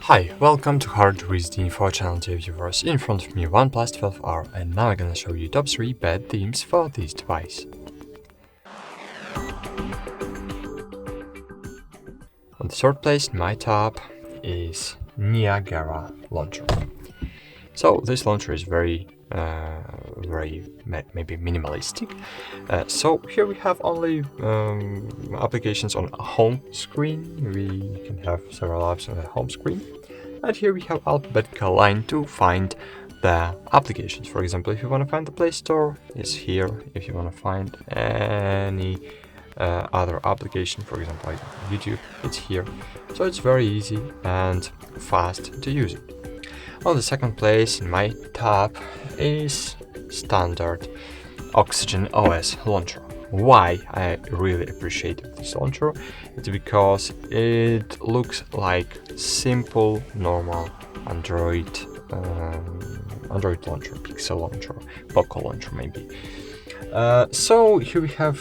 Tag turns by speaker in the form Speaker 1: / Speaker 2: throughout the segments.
Speaker 1: Hi, welcome to HardReset.Info channel viewers. In front of me OnePlus 12R, and now I'm gonna show you top 3 bad themes for this device. On the third place in my top is Niagara launcher. So this launcher is very maybe minimalistic. So here we have only applications on a home screen. We can have several apps on the home screen. And here we have alphabetical line to find the applications. For example, if you want to find the Play Store, it's here. If you want to find any other application, for example like YouTube, it's here. So it's very easy and fast to use it. On the second place in my top is standard Oxygen OS launcher. Why I really appreciate this launcher? It's because it looks like simple, normal Android launcher, Pixel launcher, Poco launcher maybe. So here we have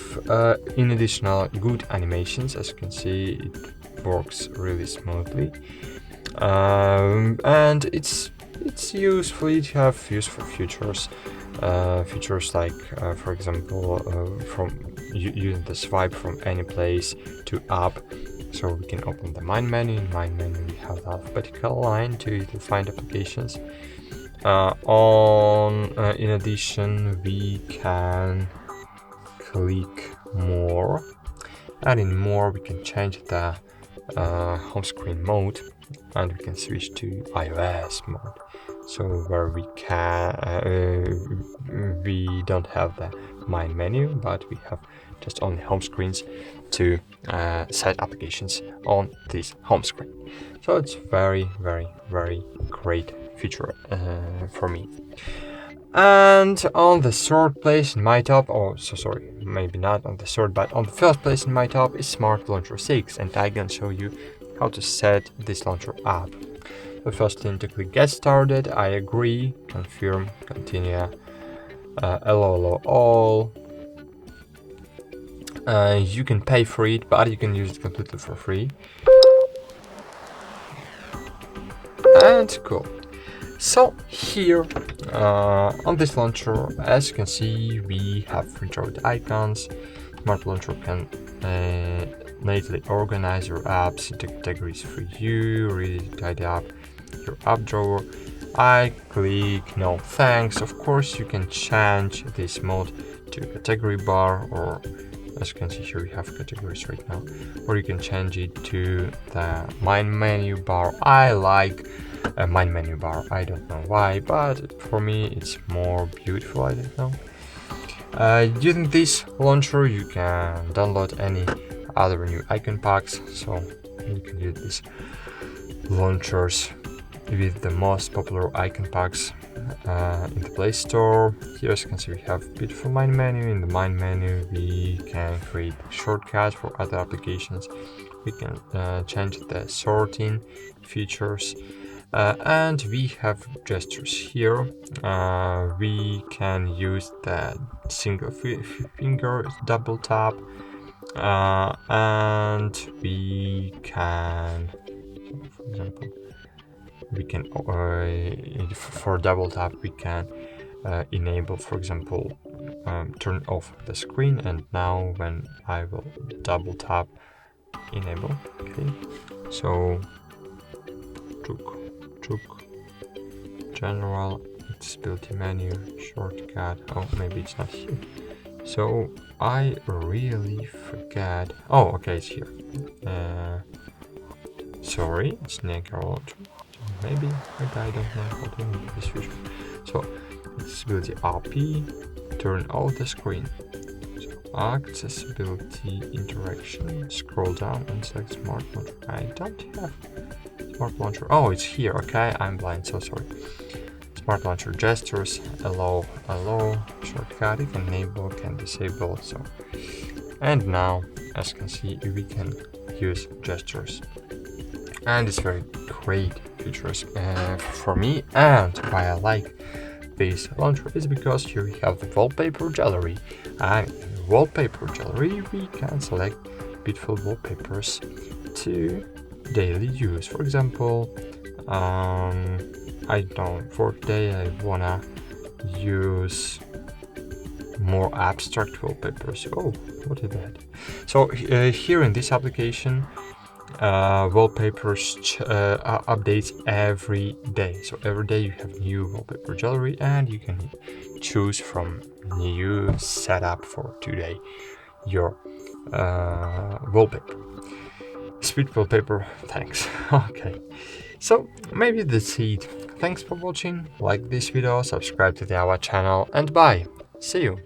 Speaker 1: in additional good animations. As you can see, it works really smoothly. And it's useful. It have useful features like for example from using the swipe from any place to app, so we can open the main menu. In main menu we have the alphabetical line to find applications. In addition, we can click more, and in more we can change the home screen mode, and we can switch to iOS mode. So where we don't have the main menu, but we have just only home screens to set applications on this home screen. So it's very great feature for me. And on the third place in my top, maybe not on the third, but on the first place in my top is Smart Launcher 6, and I can show you how to set this launcher up. The first thing to click Get Started, I agree, confirm, continue, allow all. You can pay for it, but you can use it completely for free. And cool. So here on this launcher, as you can see, we have featured icons. Smart Launcher can natively organize your apps into categories for you, really tidy up your app drawer. I click no thanks. Of course, you can change this mode to category bar, or as you can see here, we have categories right now, or you can change it to the main menu bar. I like a main menu bar. I don't know why, but for me it's more beautiful. I don't know. Using this launcher, you can download any other new icon packs, so you can use these launchers with the most popular icon packs in the Play Store. Here, as you can see, we have beautiful main menu. In the main menu, we can create shortcuts for other applications. We can change the sorting features. And we have gestures here. We can use the single finger double tap, and we can, for example, for double tap we can enable, for example, turn off the screen, and now when I will double tap, enable. Okay, so general accessibility menu, shortcut. Oh, maybe it's not here. So I really forgot. Oh, okay, it's here. Sorry, it's Niagara launcher. So maybe I don't know how to do this feature. So accessibility RP, turn off the screen. So accessibility interaction. Scroll down and select Smart Launcher. I don't have Smart Launcher. Oh, it's here. Okay, I'm blind, so sorry. Smart Launcher gestures, allow, shortcut, you can enable, can disable. So, and now, as you can see, we can use gestures, and it's very great features for me. And why I like this launcher is because here we have the wallpaper gallery, and in the wallpaper gallery we can select beautiful wallpapers to daily use. For example, I don't know, for today I wanna use more abstract wallpapers. Oh, what is that? So here in this application, wallpapers updates every day. So every day you have new wallpaper gallery and you can choose from new setup for today your wallpaper. Sweet wallpaper, thanks. Okay, so maybe that's it. Thanks for watching, like this video, subscribe to our channel, and bye. See you.